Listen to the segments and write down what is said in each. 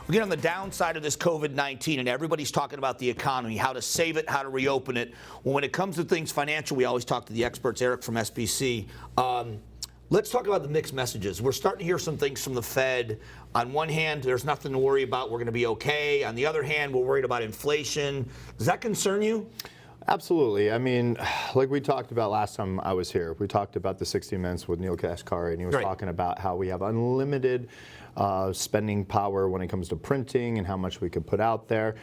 We get on the downside of this COVID-19, and everybody's talking about the economy, how to save it, how to reopen it. Well, when it comes to things financial, we always talk to the experts, Eric from SBC. Let's talk about the mixed messages. We're starting to hear some things from the Fed. On one hand, there's nothing to worry about. We're going to be okay. On the other hand, we're worried about inflation. Does that concern you? Absolutely. I mean, like we talked about last time I was here, we talked about the 60 Minutes with Neil Kashkari, and he was talking about how we have unlimited spending power when it comes to printing and how much we could put out there.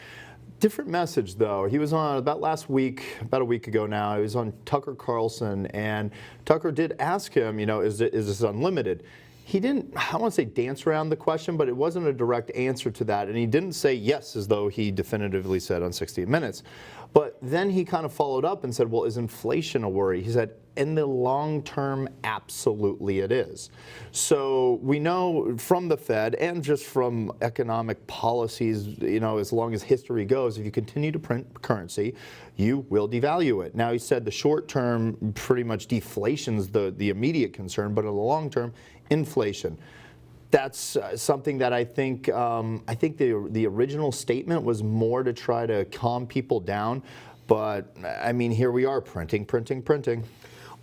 Different message, though. He was on about a week ago now, he was on Tucker Carlson, and Tucker did ask him, you know, is this unlimited? He didn't, I won't say dance around the question, but it wasn't a direct answer to that. And he didn't say yes as though he definitively said on 60 Minutes. But then he kind of followed up and said, well, is inflation a worry? He said, in the long term, absolutely it is. So we know from the Fed and just from economic policies, you know, as long as history goes, if you continue to print currency, you will devalue it. Now, he said the short term, pretty much deflation's the immediate concern, but in the long term, inflation. That's something that I think the original statement was more to try to calm people down. But I mean, here we are, printing.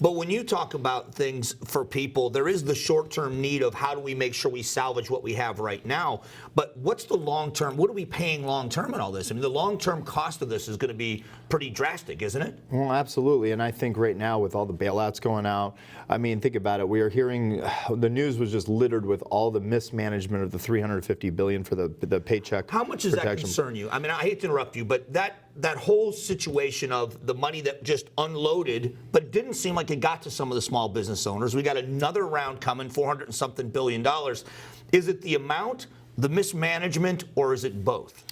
But when you talk about things for people, there is the short-term need of how do we make sure we salvage what we have right now. But what's the long-term? What are we paying long-term in all this? I mean, the long-term cost of this is going to be pretty drastic, isn't it? Well, absolutely. And I think right now with all the bailouts going out, I mean, think about it. We are hearing the news was just littered with all the mismanagement of the $350 billion for the paycheck. How much does that concern you? I mean, I hate to interrupt you, but that whole situation of the money that just unloaded, but it didn't seem like it got to some of the small business owners. We got another round coming, $400 and something billion. Is it the amount, the mismanagement, or is it both?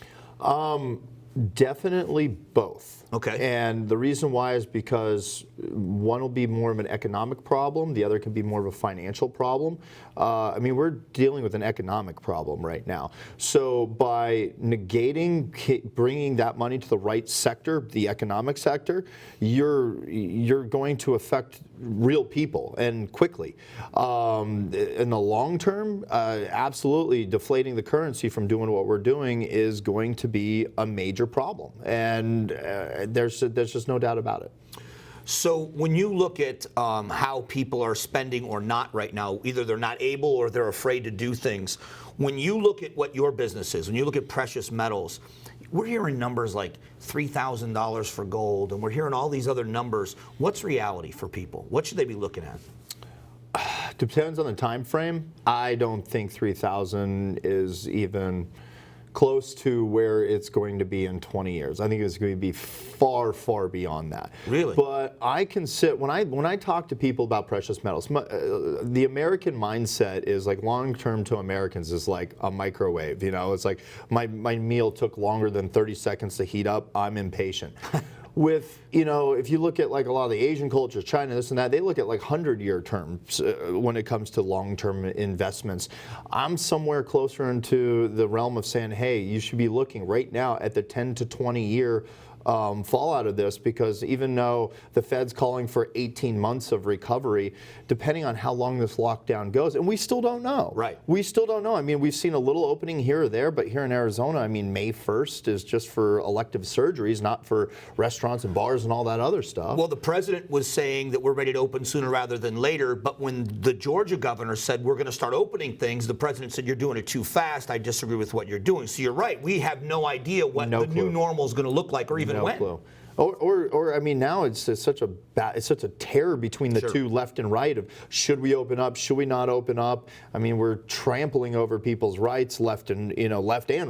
Definitely both. Okay. And the reason why is because one will be more of an economic problem, the other can be more of a financial problem. I mean, we're dealing with an economic problem right now. So by negating bringing that money to the right sector, the economic sector, you're going to affect real people and quickly. In the long term, absolutely deflating the currency from doing what we're doing is going to be a major problem. And there's just no doubt about it. So when you look at how people are spending or not right now, either they're not able or they're afraid to do things. When you look at what your business is, when you look at precious metals, we're hearing numbers like $3,000 for gold, and we're hearing all these other numbers. What's reality for people? What should they be looking at? Depends on the time frame. I don't think 3,000 is even close to where it's going to be in 20 years. I think it's going to be far, far beyond that. Really? But I can sit, when I talk to people about precious metals, the American mindset is like long-term to Americans is like a microwave. You know, it's like my meal took longer than 30 seconds to heat up. I'm impatient. With, you know, if you look at like a lot of the Asian cultures, China, this and that, they look at like 100-year terms when it comes to long-term investments. I'm somewhere closer into the realm of saying, hey, you should be looking right now at the 10 to 20-year fallout of this, because even though the Fed's calling for 18 months of recovery, depending on how long this lockdown goes, and we still don't know. Right. We still don't know. I mean, we've seen a little opening here or there, but here in Arizona, I mean, May 1st is just for elective surgeries, not for restaurants and bars and all that other stuff. Well, the president was saying that we're ready to open sooner rather than later, but when the Georgia governor said we're going to start opening things, the president said you're doing it too fast. I disagree with what you're doing. So you're right. We have no idea what the new normal is going to look like, or even when. Clue. Or I mean, now it's such a terror between the two, left and right, of should we open up, should we not open up? I mean, we're trampling over people's rights left and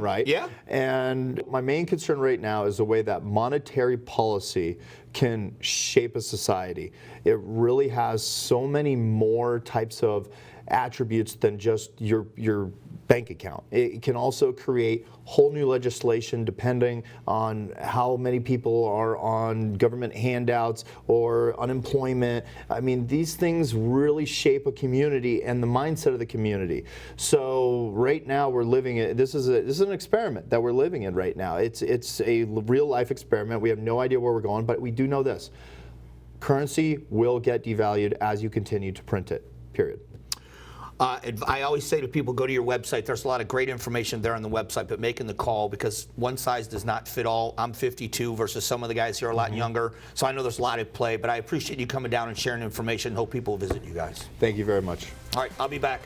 right. Yeah. And my main concern right now is the way that monetary policy can shape a society. It really has so many more types of attributes than just your bank account. It can also create whole new legislation depending on how many people are on government handouts or unemployment. I mean, these things really shape a community and the mindset of the community. So right now we're living it. This is an experiment that we're living in right now. It's a real life experiment. We have no idea where we're going, but we do know this: currency will get devalued as you continue to print it. Period. I always say to people, go to your website. There's a lot of great information there on the website, but making the call, because one size does not fit all. I'm 52 versus some of the guys here are a lot younger, so I know there's a lot at play, but I appreciate you coming down and sharing information. Hope people visit you guys. Thank you very much. All right, I'll be back.